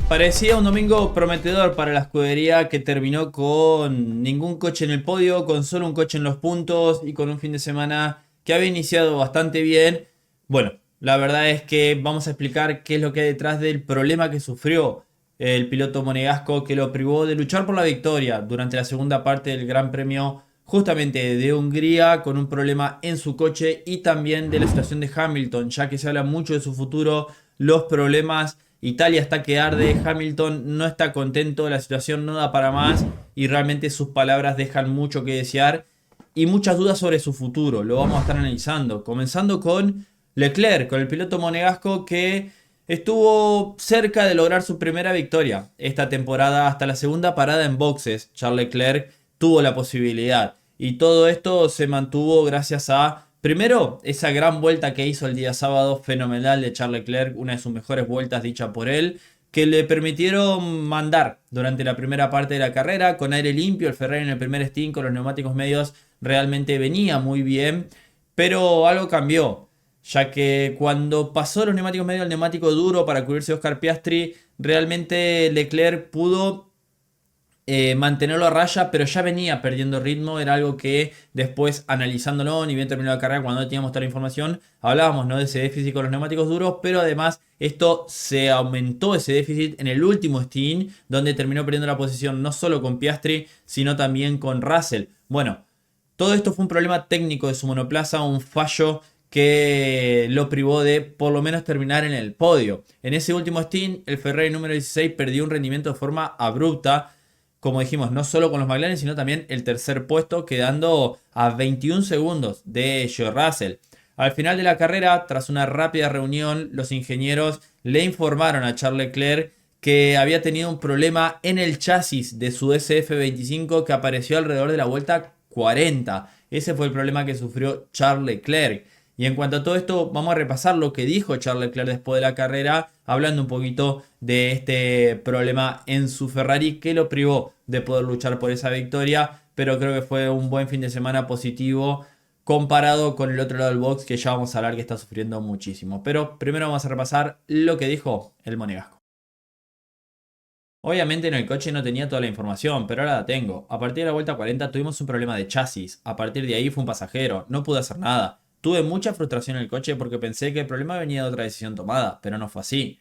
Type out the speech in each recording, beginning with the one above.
Parecía un domingo prometedor para la escudería que terminó con ningún coche en el podio, con solo un coche en los puntos y con un fin de semana que había iniciado bastante bien. Bueno, la verdad es que vamos a explicar qué es lo que hay detrás del problema que sufrió el piloto monegasco que lo privó de luchar por la victoria durante la segunda parte del Gran Premio justamente de Hungría con un problema en su coche y también de la situación de Hamilton, ya que se habla mucho de su futuro, los problemas. Italia está que arde, Hamilton no está contento, la situación no da para más y realmente sus palabras dejan mucho que desear y muchas dudas sobre su futuro. Lo vamos a estar analizando, comenzando con Leclerc, con el piloto monegasco que estuvo cerca de lograr su primera victoria esta temporada hasta la segunda parada en boxes. Charles Leclerc tuvo la posibilidad y todo esto se mantuvo gracias a primero, esa gran vuelta que hizo el día sábado, fenomenal de Charles Leclerc, una de sus mejores vueltas dicha por él, que le permitieron mandar durante la primera parte de la carrera con aire limpio. El Ferrari en el primer stint con los neumáticos medios realmente venía muy bien, pero algo cambió, ya que cuando pasó los neumáticos medios al neumático duro para cubrirse Oscar Piastri, realmente Leclerc pudo mantenerlo a raya, pero ya venía perdiendo ritmo. Era algo que después, analizándolo, ni bien terminó la carrera, cuando no teníamos toda la información, hablábamos, ¿no?, de ese déficit con los neumáticos duros, pero además esto se aumentó, ese déficit, en el último stint, donde terminó perdiendo la posición no solo con Piastri, sino también con Russell. Bueno, todo esto fue un problema técnico de su monoplaza, un fallo que lo privó de por lo menos terminar en el podio. En ese último stint, el Ferrari número 16 perdió un rendimiento de forma abrupta, como dijimos, no solo con los McLaren, sino también el tercer puesto, quedando a 21 segundos de George Russell. Al final de la carrera, tras una rápida reunión, los ingenieros le informaron a Charles Leclerc que había tenido un problema en el chasis de su SF25 que apareció alrededor de la vuelta 40. Ese fue el problema que sufrió Charles Leclerc. Y en cuanto a todo esto, vamos a repasar lo que dijo Charles Leclerc después de la carrera, hablando un poquito de este problema en su Ferrari que lo privó de poder luchar por esa victoria, pero creo que fue un buen fin de semana positivo comparado con el otro lado del box, que ya vamos a hablar, que está sufriendo muchísimo. Pero primero vamos a repasar lo que dijo el monegasco. Obviamente en el coche no tenía toda la información, pero ahora la tengo. A partir de la vuelta 40 tuvimos un problema de chasis. A partir de ahí fue un pasajero. No pude hacer nada. Tuve mucha frustración en el coche porque pensé que el problema venía de otra decisión tomada, pero no fue así.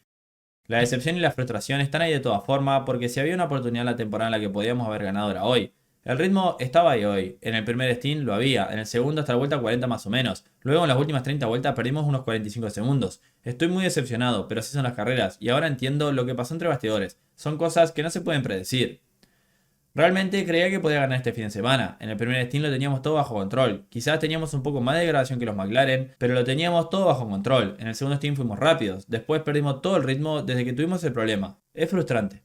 La decepción y la frustración están ahí de todas formas, porque si había una oportunidad en la temporada en la que podíamos haber ganado era hoy. El ritmo estaba ahí hoy. En el primer stint lo había, en el segundo hasta la vuelta 40 más o menos. Luego en las últimas 30 vueltas perdimos unos 45 segundos. Estoy muy decepcionado, pero así son las carreras, y ahora entiendo lo que pasó entre bastidores. Son cosas que no se pueden predecir. Realmente creía que podía ganar este fin de semana. En el primer stint lo teníamos todo bajo control. Quizás teníamos un poco más de degradación que los McLaren, pero lo teníamos todo bajo control. En el segundo stint fuimos rápidos. Después perdimos todo el ritmo desde que tuvimos el problema. Es frustrante.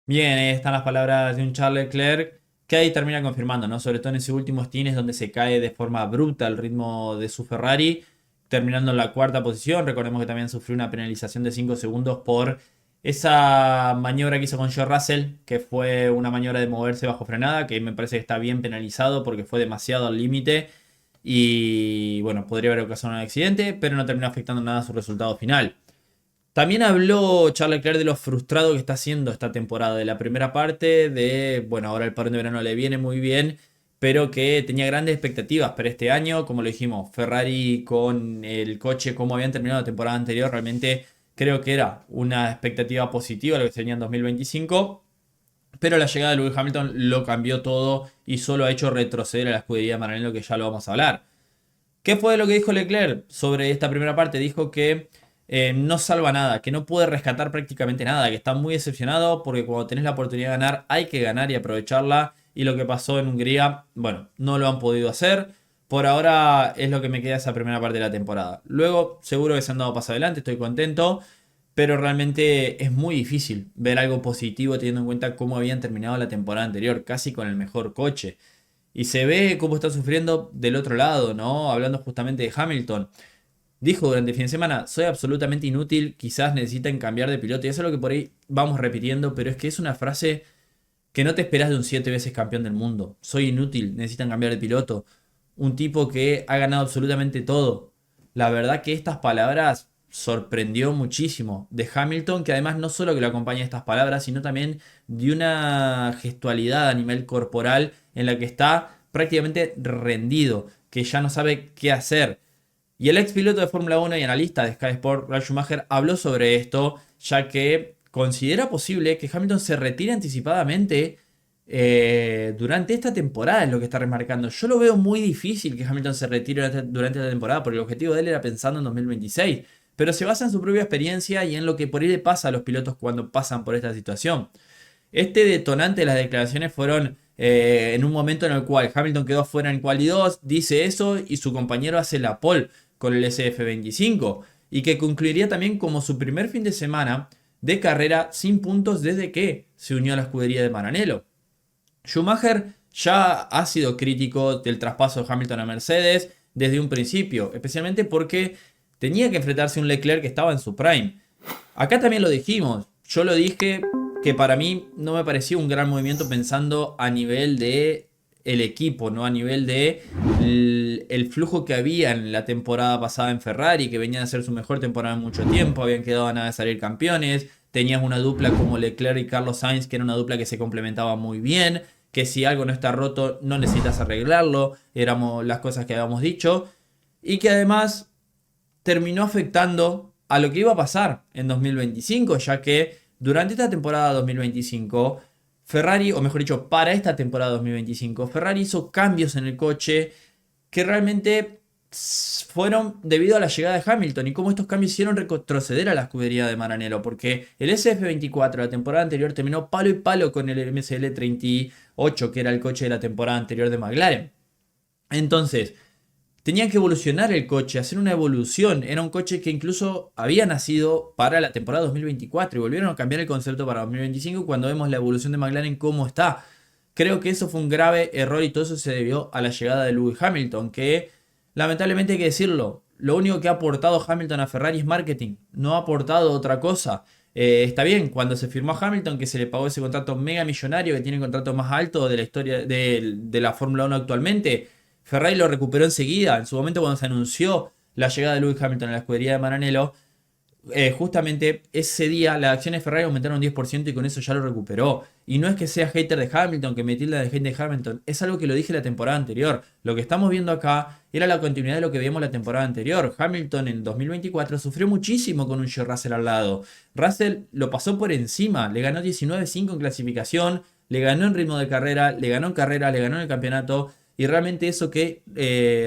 Bien, ahí están las palabras de un Charles Leclerc que ahí termina confirmando, ¿no? Sobre todo en ese último stint es donde se cae de forma bruta el ritmo de su Ferrari, terminando en la cuarta posición. Recordemos que también sufrió una penalización de 5 segundos por esa maniobra que hizo con George Russell, que fue una maniobra de moverse bajo frenada, que me parece que está bien penalizado porque fue demasiado al límite y bueno, podría haber ocasionado un accidente, pero no terminó afectando nada a su resultado final. También habló Charles Leclerc de lo frustrado que está haciendo esta temporada, de la primera parte, de, bueno, ahora el parón de verano le viene muy bien, pero que tenía grandes expectativas para este año. Como lo dijimos, Ferrari con el coche, como habían terminado la temporada anterior, realmente creo que era una expectativa positiva lo que se venía en 2025. Pero la llegada de Lewis Hamilton lo cambió todo y solo ha hecho retroceder a la escudería Maranello, que ya lo vamos a hablar. ¿Qué fue lo que dijo Leclerc sobre esta primera parte? Dijo que no salva nada, que no puede rescatar prácticamente nada, que está muy decepcionado porque cuando tenés la oportunidad de ganar hay que ganar y aprovecharla. Y lo que pasó en Hungría, bueno, no lo han podido hacer. Por ahora es lo que me queda esa primera parte de la temporada. Luego seguro que se han dado paso adelante, estoy contento. Pero realmente es muy difícil ver algo positivo teniendo en cuenta cómo habían terminado la temporada anterior, casi con el mejor coche. Y se ve cómo está sufriendo del otro lado, ¿no? Hablando justamente de Hamilton. Dijo durante el fin de semana, soy absolutamente inútil, quizás necesiten cambiar de piloto. Y eso es lo que por ahí vamos repitiendo, pero es que es una frase que no te esperas de un 7 veces campeón del mundo. Soy inútil, necesitan cambiar de piloto. Un tipo que ha ganado absolutamente todo. La verdad que estas palabras sorprendió muchísimo de Hamilton, que además no solo que lo acompaña estas palabras, sino también de una gestualidad a nivel corporal en la que está prácticamente rendido, que ya no sabe qué hacer. Y el ex piloto de Fórmula 1 y analista de Sky Sport, Ralf Schumacher, habló sobre esto, ya que considera posible que Hamilton se retire anticipadamente durante esta temporada, es lo que está remarcando. Yo lo veo muy difícil que Hamilton se retire durante esta temporada, porque el objetivo de él era pensando en 2026. Pero se basa en su propia experiencia y en lo que por ahí le pasa a los pilotos cuando pasan por esta situación. Este detonante de las declaraciones fueron en un momento en el cual Hamilton quedó fuera en quali 2, dice eso y su compañero hace la pole con el SF25 y que concluiría también como su primer fin de semana de carrera sin puntos desde que se unió a la escudería de Maranello. Schumacher ya ha sido crítico del traspaso de Hamilton a Mercedes desde un principio, especialmente porque tenía que enfrentarse a un Leclerc que estaba en su prime. Acá también lo dijimos, yo lo dije que para mí no me parecía un gran movimiento pensando a nivel de el equipo, no a nivel de el flujo que había en la temporada pasada en Ferrari, que venían a ser su mejor temporada en mucho tiempo, habían quedado a nada de salir campeones, tenías una dupla como Leclerc y Carlos Sainz, que era una dupla que se complementaba muy bien, que si algo no está roto no necesitas arreglarlo, éramos las cosas que habíamos dicho, y que además terminó afectando a lo que iba a pasar en 2025, ya que durante esta temporada 2025, Ferrari, o mejor dicho, para esta temporada 2025, Ferrari hizo cambios en el coche que realmente fueron debido a la llegada de Hamilton y cómo estos cambios hicieron retroceder a la escudería de Maranello, porque el SF24 la temporada anterior terminó palo y palo con el MSL38, que era el coche de la temporada anterior de McLaren. Entonces, tenían que evolucionar el coche, hacer una evolución. Era un coche que incluso había nacido para la temporada 2024 y volvieron a cambiar el concepto para 2025 cuando vemos la evolución de McLaren cómo está. Creo que eso fue un grave error y todo eso se debió a la llegada de Lewis Hamilton, que lamentablemente hay que decirlo, lo único que ha aportado Hamilton a Ferrari es marketing, no ha aportado otra cosa. Está bien, cuando se firmó a Hamilton, que se le pagó ese contrato mega millonario, que tiene el contrato más alto de la historia de la Fórmula 1 actualmente, Ferrari lo recuperó enseguida. En su momento, cuando se anunció la llegada de Lewis Hamilton a la escudería de Maranello, justamente ese día las acciones de Ferrari aumentaron un 10% y con eso ya lo recuperó. Y no es que sea hater de Hamilton, que me tilda de hater de Hamilton, es algo que lo dije la temporada anterior. Lo que estamos viendo acá era la continuidad de lo que vimos la temporada anterior. Hamilton en 2024 sufrió muchísimo con un George Russell al lado. Russell lo pasó por encima, le ganó 19-5 en clasificación, le ganó en ritmo de carrera, le ganó en carrera, le ganó en el campeonato. Y realmente eso que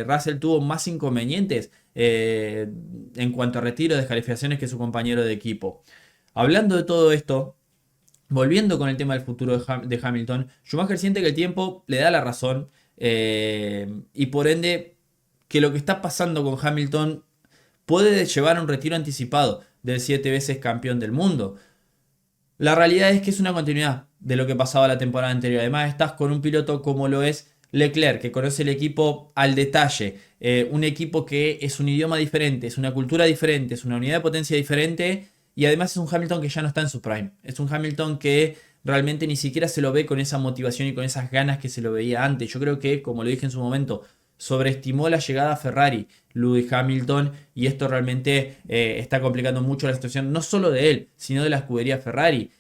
Russell tuvo más inconvenientes en cuanto a retiro de descalificaciones que su compañero de equipo. Hablando de todo esto, volviendo con el tema del futuro de Hamilton, Schumacher siente que el tiempo le da la razón y por ende que lo que está pasando con Hamilton puede llevar a un retiro anticipado del 7 veces campeón del mundo. La realidad es que es una continuidad de lo que pasaba la temporada anterior. Además, estás con un piloto como lo es Leclerc, que conoce el equipo al detalle. Un equipo que es un idioma diferente, es una cultura diferente, es una unidad de potencia diferente. Y además es un Hamilton que ya no está en su prime. Es un Hamilton que realmente ni siquiera se lo ve con esa motivación y con esas ganas que se lo veía antes. Yo creo que, como lo dije en su momento, sobreestimó la llegada a Ferrari, Lewis Hamilton, y esto realmente está complicando mucho la situación, no solo de él, sino de la escudería Ferrari.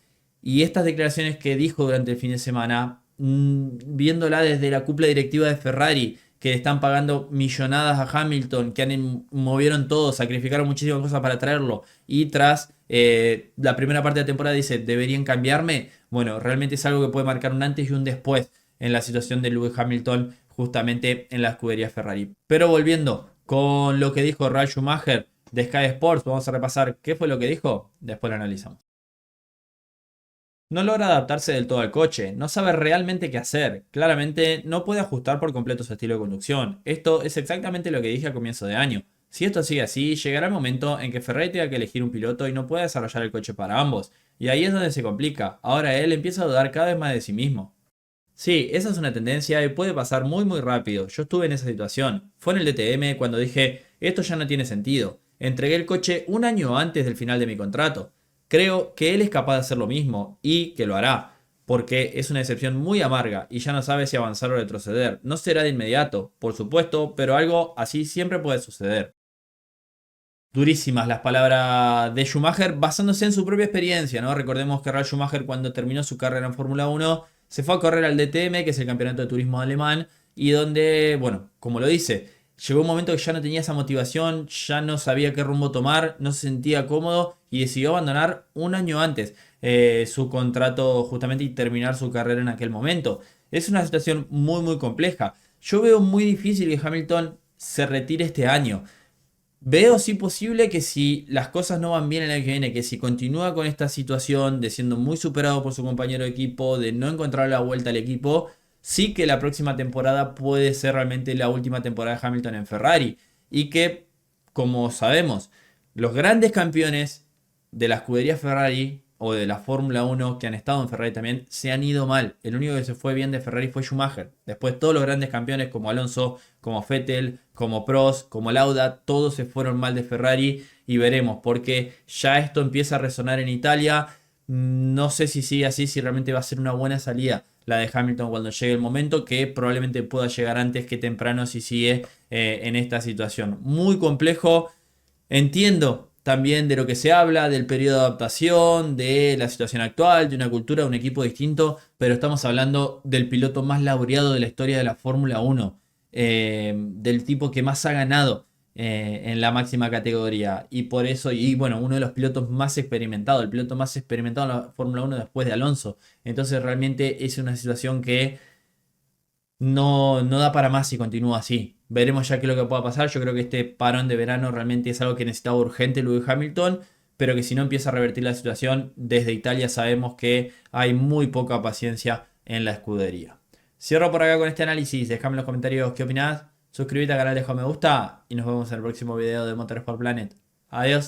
Y estas declaraciones que dijo durante el fin de semana, viéndola desde la cúpula directiva de Ferrari, que están pagando millonadas a Hamilton, que movieron todo, sacrificaron muchísimas cosas para traerlo, y tras la primera parte de la temporada dice, deberían cambiarme. Bueno, realmente es algo que puede marcar un antes y un después en la situación de Lewis Hamilton justamente en la escudería Ferrari. Pero volviendo con lo que dijo Ralf Schumacher de Sky Sports, vamos a repasar qué fue lo que dijo, después lo analizamos. No logra adaptarse del todo al coche, no sabe realmente qué hacer, claramente no puede ajustar por completo su estilo de conducción. Esto es exactamente lo que dije a comienzo de año. Si esto sigue así, llegará el momento en que Ferrari tenga que elegir un piloto y no pueda desarrollar el coche para ambos. Y ahí es donde se complica, ahora él empieza a dudar cada vez más de sí mismo. Sí, esa es una tendencia y puede pasar muy rápido. Yo estuve en esa situación. Fue en el DTM cuando dije, esto ya no tiene sentido. Entregué el coche un año antes del final de mi contrato. Creo que él es capaz de hacer lo mismo y que lo hará, porque es una decepción muy amarga y ya no sabe si avanzar o retroceder. No será de inmediato, por supuesto, pero algo así siempre puede suceder. Durísimas las palabras de Schumacher basándose en su propia experiencia, ¿no? Recordemos que Ralf Schumacher cuando terminó su carrera en Fórmula 1 se fue a correr al DTM, que es el campeonato de turismo alemán, y donde, bueno, como lo dice, llegó un momento que ya no tenía esa motivación, ya no sabía qué rumbo tomar, no se sentía cómodo y decidió abandonar un año antes su contrato justamente y terminar su carrera en aquel momento. Es una situación muy muy compleja. Yo veo muy difícil que Hamilton se retire este año. Veo sí posible que si las cosas no van bien el año que viene, que si continúa con esta situación de siendo muy superado por su compañero de equipo, de no encontrar la vuelta al equipo, sí que la próxima temporada puede ser realmente la última temporada de Hamilton en Ferrari. Y que, como sabemos, los grandes campeones de la escudería Ferrari o de la Fórmula 1 que han estado en Ferrari también se han ido mal. El único que se fue bien de Ferrari fue Schumacher. Después todos los grandes campeones como Alonso, como Vettel, como Prost, como Lauda, todos se fueron mal de Ferrari y veremos porque ya esto empieza a resonar en Italia. No sé si sigue así, si realmente va a ser una buena salida la de Hamilton cuando llegue el momento, que probablemente pueda llegar antes que temprano si sigue en esta situación. Muy complejo. Entiendo también de lo que se habla, del periodo de adaptación, de la situación actual, de una cultura, de un equipo distinto, pero estamos hablando del piloto más laureado de la historia de la Fórmula 1, del tipo que más ha ganado en la máxima categoría, y por eso, y bueno, uno de los pilotos más experimentados, el piloto más experimentado en la Fórmula 1 después de Alonso. Entonces realmente es una situación que no da para más si continúa así. Veremos ya qué es lo que pueda pasar. Yo creo que este parón de verano realmente es algo que necesitaba urgente Lewis Hamilton, pero que si no empieza a revertir la situación, desde Italia sabemos que hay muy poca paciencia en la escudería. Cierro por acá con este análisis. Dejame en los comentarios qué opinás. Suscríbete al canal, deja me gusta y nos vemos en el próximo video de Motorsport Planet. Adiós.